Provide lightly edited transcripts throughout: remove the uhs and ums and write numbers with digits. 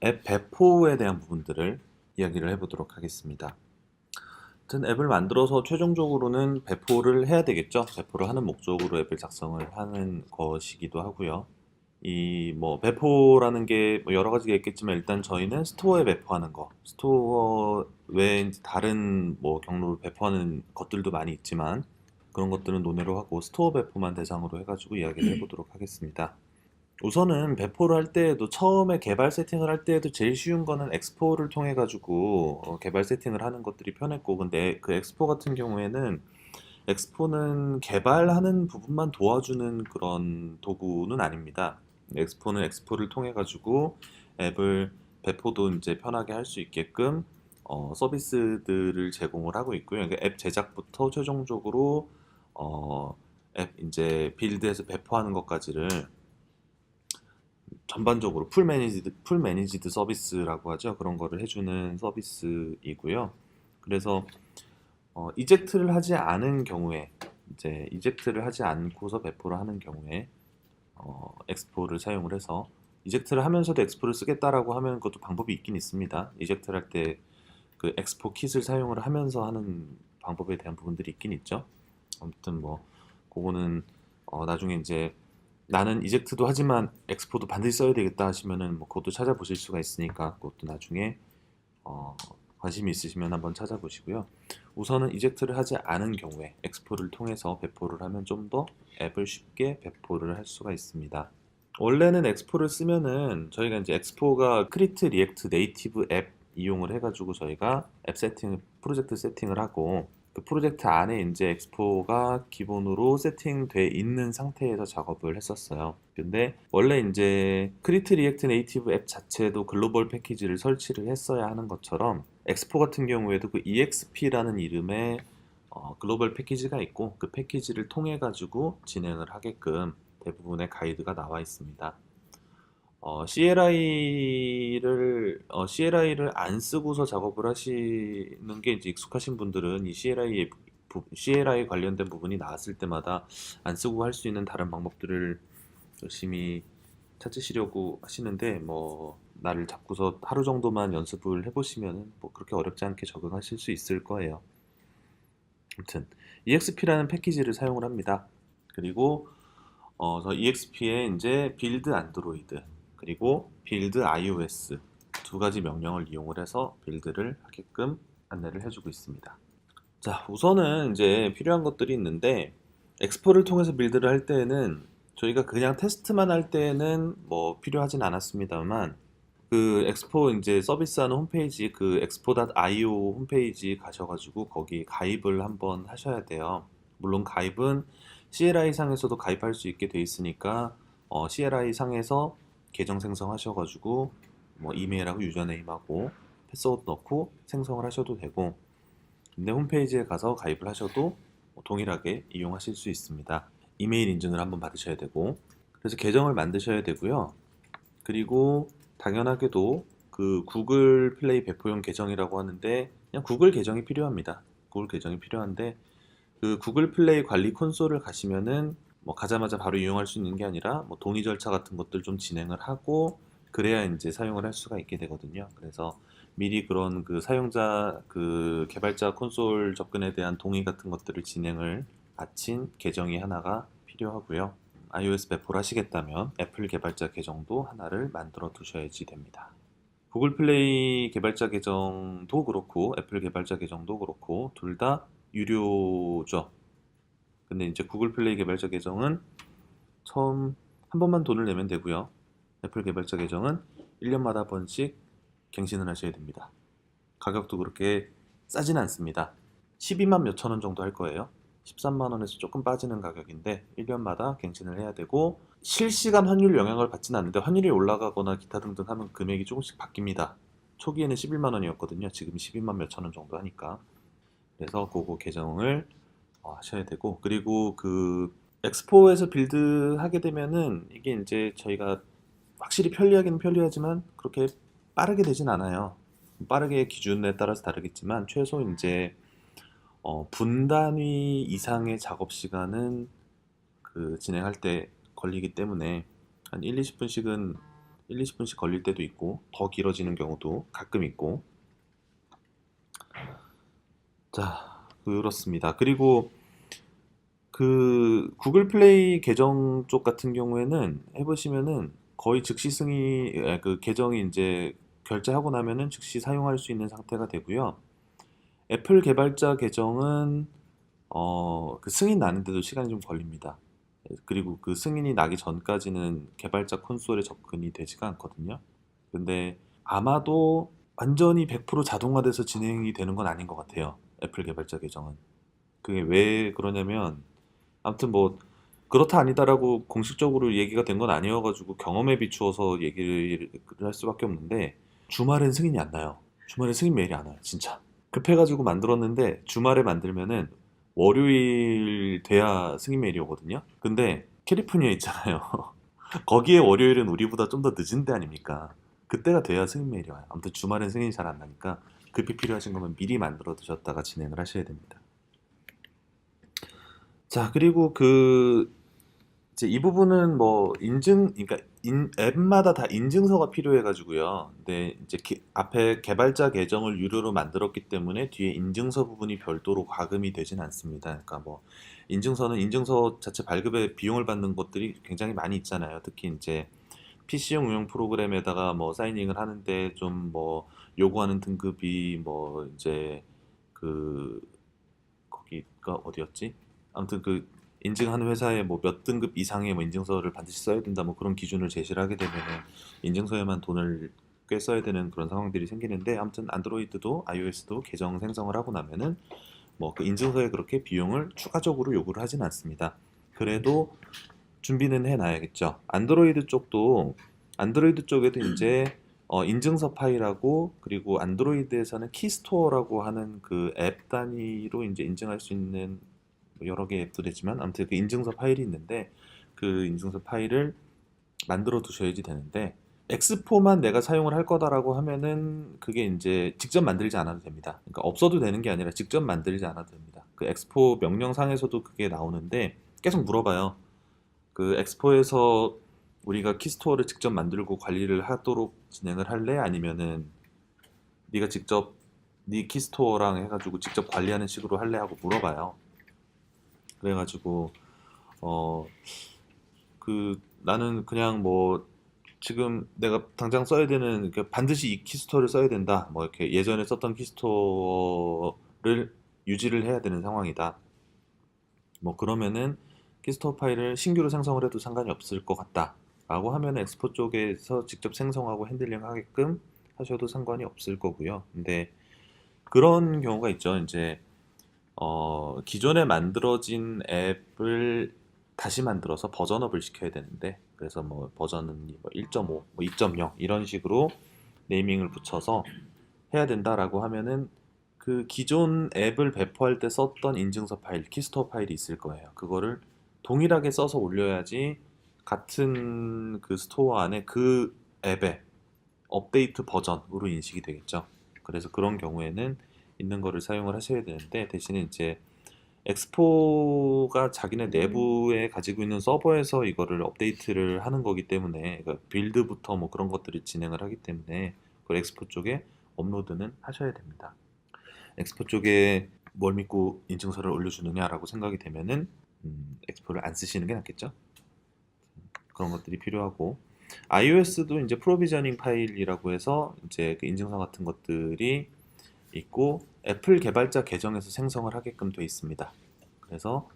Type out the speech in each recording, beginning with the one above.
앱 배포에 대한 부분들을 이야기를 해보도록 하겠습니다. 같은 앱을 만들어서 최종적으로는 배포를 해야 되겠죠. 배포를 하는 목적으로 앱을 작성을 하는 것이기도 하고요. 이 뭐 배포라는 게뭐 여러 가지가 있겠지만 일단 저희는 스토어에 배포하는 거, 스토어 외에 이제 다른 뭐 경로를 배포하는 것들도 많이 있지만 그런 것들은 논외로 하고 스토어 배포만 대상으로 해가지고 이야기를 해보도록 하겠습니다. 우선은 배포를 할 때에도 처음에 개발 세팅을 할 때에도 제일 쉬운 거는 엑스포를 통해 가지고 개발 세팅을 하는 것들이 편했고, 근데 그 엑스포 같은 경우에는 엑스포는 개발하는 부분만 도와주는 그런 도구는 아닙니다. 엑스포는 엑스포를 통해 가지고 앱을 배포도 이제 편하게 할 수 있게끔 서비스들을 제공을 하고 있고요. 그러니까 앱 제작부터 최종적으로 앱 이제 빌드해서 배포하는 것까지를 전반적으로 풀 매니지드 서비스라고 하죠. 그런 거를 해주는 서비스이고요. 그래서 이젝트를 하지 않은 경우에 이제 이젝트를 하지 않고서 배포를 하는 경우에 엑스포를 사용을 해서 이젝트를 하면서도 엑스포를 쓰겠다라고 하면 그것도 방법이 있긴 있습니다. 이젝트를 할 때 그 엑스포 킷을 사용을 하면서 하는 방법에 대한 부분들이 있긴 있죠. 아무튼 뭐 그거는 나중에 이제 나는 이젝트도 하지만 엑스포도 반드시 써야 되겠다 하시면은 뭐 그것도 찾아보실 수가 있으니까 그것도 나중에 어, 관심이 있으시면 한번 찾아보시고요. 우선은 이젝트를 하지 않은 경우에 엑스포를 통해서 배포를 하면 좀 더 앱을 쉽게 배포를 할 수가 있습니다. 원래는 엑스포를 쓰면은 저희가 이제 엑스포가 크리트 리액트 네이티브 앱 이용을 해가지고 저희가 앱 세팅, 프로젝트 세팅을 하고 그 프로젝트 안에 이제 엑스포가 기본으로 세팅돼 있는 상태에서 작업을 했었어요. 근데 원래 이제 크리트 리액트 네이티브 앱 자체도 글로벌 패키지를 설치를 했어야 하는 것처럼 엑스포 같은 경우에도 그 EXP라는 이름의 글로벌 패키지가 있고 그 패키지를 통해 가지고 진행을 하게끔 대부분의 가이드가 나와 있습니다. CLI를 안 쓰고서 작업을 하시는 게 이제 익숙하신 분들은 이 CLI 관련된 부분이 나왔을 때마다 안 쓰고 할 수 있는 다른 방법들을 열심히 찾으시려고 하시는데 뭐 나를 잡고서 하루 정도만 연습을 해보시면 뭐 그렇게 어렵지 않게 적응하실 수 있을 거예요. 아무튼 EXP라는 패키지를 사용을 합니다. 그리고 저 EXP에 이제 빌드 안드로이드 그리고 빌드 iOS 두 가지 명령을 이용을 해서 빌드를 하게끔 안내를 해주고 있습니다. 자, 우선은 이제 필요한 것들이 있는데 엑스포를 통해서 빌드를 할 때에는 저희가 그냥 테스트만 할 때에는 뭐 필요하진 않았습니다만 그 엑스포 이제 서비스하는 홈페이지 그 expo.io 홈페이지 가셔가지고 거기 가입을 한번 하셔야 돼요. 물론 가입은 CLI 상에서도 가입할 수 있게 돼 있으니까 CLI 상에서 계정 생성하셔가지고 뭐 이메일하고 유저네임하고 패스워드 넣고 생성을 하셔도 되고 근데 홈페이지에 가서 가입을 하셔도 동일하게 이용하실 수 있습니다. 이메일 인증을 한번 받으셔야 되고 그래서 계정을 만드셔야 되고요. 그리고 당연하게도 그 구글 플레이 배포용 계정이라고 하는데 그냥 구글 계정이 필요합니다. 구글 계정이 필요한데 그 구글 플레이 관리 콘솔을 가시면은 뭐 가자마자 바로 이용할 수 있는 게 아니라 뭐 동의 절차 같은 것들 좀 진행을 하고 그래야 이제 사용을 할 수가 있게 되거든요. 그래서 미리 그런 그 사용자 그 개발자 콘솔 접근에 대한 동의 같은 것들을 진행을 마친 계정이 하나가 필요하고요. iOS 배포를 하시겠다면 애플 개발자 계정도 하나를 만들어 두셔야지 됩니다. 구글 플레이 개발자 계정도 그렇고 애플 개발자 계정도 그렇고 둘 다 유료죠. 근데 이제 구글 플레이 개발자 계정은 처음 한 번만 돈을 내면 되고요. 애플 개발자 계정은 1년마다 한 번씩 갱신을 하셔야 됩니다. 가격도 그렇게 싸진 않습니다. 12만 몇천 원 정도 할 거예요. 13만 원에서 조금 빠지는 가격인데 1년마다 갱신을 해야 되고 실시간 환율 영향을 받지는 않는데 환율이 올라가거나 기타 등등 하면 금액이 조금씩 바뀝니다. 초기에는 11만 원이었거든요. 지금 12만 몇천 원 정도 하니까. 그래서 그거 계정을 하셔야 되고 그리고 그 엑스포에서 빌드 하게 되면은 이게 이제 저희가 확실히 편리하긴 편리하지만 그렇게 빠르게 되진 않아요. 빠르게 기준에 따라서 다르겠지만 최소 이제 분 단위 이상의 작업 시간은 그 진행할 때 걸리기 때문에 한 1, 20분씩은 1, 20분씩 걸릴 때도 있고 더 길어지는 경우도 가끔 있고. 자, 그렇습니다. 그리고 그 구글 플레이 계정 쪽 같은 경우에는 해보시면은 거의 즉시 그 계정이 이제 결제하고 나면은 즉시 사용할 수 있는 상태가 되고요. 애플 개발자 계정은 그 승인 나는데도 시간이 좀 걸립니다. 그리고 그 승인이 나기 전까지는 개발자 콘솔에 접근이 되지가 않거든요. 근데 아마도 완전히 100% 자동화돼서 진행이 되는 건 아닌 것 같아요. 애플 개발자 계정은. 그게 왜 그러냐면 아무튼 뭐 그렇다 아니다라고 공식적으로 얘기가 된 건 아니어가지고 경험에 비추어서 얘기를 할 수밖에 없는데 주말엔 승인이 안 나요. 주말에 승인 메일이 안 와요, 진짜. 급해가지고 만들었는데 주말에 만들면은 월요일 돼야 승인 메일이 오거든요. 근데 캘리포니아 있잖아요. 거기에 월요일은 우리보다 좀 더 늦은 데 아닙니까? 그때가 돼야 승인 메일이 와요. 아무튼 주말엔 승인이 잘 안 나니까 급히 필요하신 거면 미리 만들어 두셨다가 진행을 하셔야 됩니다. 자, 그리고 이제 이 부분은 뭐 그러니까 앱마다 다 인증서가 필요해가지고요. 근데 이제 앞에 개발자 계정을 유료로 만들었기 때문에 뒤에 인증서 부분이 별도로 과금이 되진 않습니다. 그러니까 뭐 인증서는 인증서 자체 발급에 비용을 받는 것들이 굉장히 많이 있잖아요. 특히 이제 PC용 응용 프로그램에다가 뭐 사이닝을 하는데 좀 뭐 요구하는 등급이 뭐 이제 그 거기가 어디였지? 아무튼 그 인증하는 회사에 뭐 몇 등급 이상의 뭐 인증서를 반드시 써야 된다 뭐 그런 기준을 제시를 하게 되면은 인증서에만 돈을 꽤 써야 되는 그런 상황들이 생기는데 아무튼 안드로이드도 iOS도 계정 생성을 하고 나면은 뭐 그 인증서에 그렇게 비용을 추가적으로 요구를 하진 않습니다. 그래도 준비는 해놔야겠죠. 안드로이드 쪽에도 이제 인증서 파일하고 그리고 안드로이드에서는 키스토어라고 하는 그 앱 단위로 이제 인증할 수 있는 뭐 여러 개의 앱도 되지만 아무튼 그 인증서 파일이 있는데 그 인증서 파일을 만들어 두셔야지 되는데 엑스포만 내가 사용을 할 거다라고 하면은 그게 이제 직접 만들지 않아도 됩니다. 그러니까 없어도 되는 게 아니라 직접 만들지 않아도 됩니다. 그 엑스포 명령상에서도 그게 나오는데 계속 물어봐요. 그 엑스포에서 우리가 키스토어를 직접 만들고 관리를 하도록 진행을 할래? 아니면은 네가 직접 네 키스토어랑 해가지고 직접 관리하는 식으로 할래? 하고 물어봐요. 그래가지고 어 나는 그냥 뭐 지금 내가 당장 써야 되는 반드시 이 키스토어를 써야 된다. 뭐 이렇게 예전에 썼던 키스토어를 유지를 해야 되는 상황이다. 뭐 그러면은 키스토어 파일을 신규로 생성을 해도 상관이 없을 것 같다. 라고 하면 엑스포 쪽에서 직접 생성하고 핸들링 하게끔 하셔도 상관이 없을 거고요. 근데 그런 경우가 있죠. 이제 기존에 만들어진 앱을 다시 만들어서 버전업을 시켜야 되는데 그래서 뭐 버전은 뭐 1.5, 뭐 2.0 이런 식으로 네이밍을 붙여서 해야 된다라고 하면은 그 기존 앱을 배포할 때 썼던 인증서 파일, 키스토어 파일이 있을 거예요. 그거를 동일하게 써서 올려야지 같은 그 스토어 안에 그 앱의 업데이트 버전으로 인식이 되겠죠. 그래서 그런 경우에는 있는 거를 사용을 하셔야 되는데 대신에 이제 엑스포가 자기네 내부에 가지고 있는 서버에서 이거를 업데이트를 하는 거기 때문에 그러니까 빌드부터 뭐 그런 것들을 진행을 하기 때문에 그 엑스포 쪽에 업로드는 하셔야 됩니다. 엑스포 쪽에 뭘 믿고 인증서를 올려주느냐라고 생각이 되면은 엑스포를 안 쓰시는 게 낫겠죠. 그런 것들이 필요하고 iOS도 이제 프로비저닝 파일이라고 해서 이제 그 인증서 같은 것들이 있고 애플 개발자 계정에서 생성을 하게끔 돼 있습니다. 그래서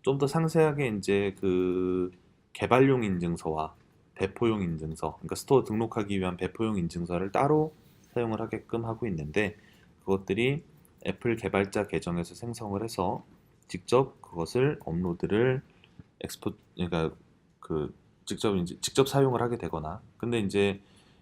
좀 더 상세하게 이제 그 개발용 인증서와 배포용 인증서, 그러니까 스토어 등록하기 위한 배포용 인증서를 따로 사용을 하게끔 하고 있는데 그것들이 애플 개발자 계정에서 생성을 해서 직접 그것을 업로드를 그러니까 그 직접 사용을 하게 되거나 근데 이제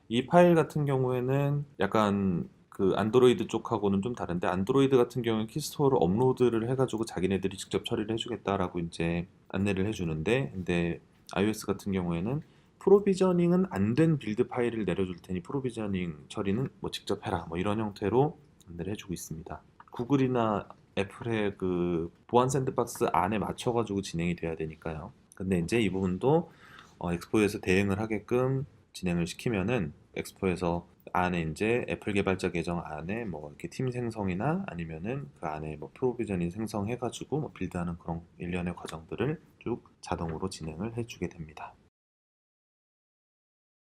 이 파일 같은 경우에는 약간 그 안드로이드 쪽하고는 좀 다른데 안드로이드 같은 경우는 키스토어를 업로드를 해가지고 자기네들이 직접 처리를 해주겠다라고 이제 안내를 해주는데 근데 iOS 같은 경우에는 프로비저닝은 안 된 빌드 파일을 내려줄 테니 프로비저닝 처리는 뭐 직접 해라 뭐 이런 형태로 안내를 해주고 있습니다. 구글이나 애플의 그 보안 샌드박스 안에 맞춰가지고 진행이 돼야 되니까요. 근데 이제 이 부분도 엑스포에서 대응을 하게끔 진행을 시키면은 엑스포에서 안에 이제 애플 개발자 계정 안에 뭐 이렇게 팀 생성이나 아니면은 그 안에 뭐 프로비저닝 생성해가지고 뭐 빌드하는 그런 일련의 과정들을 쭉 자동으로 진행을 해주게 됩니다.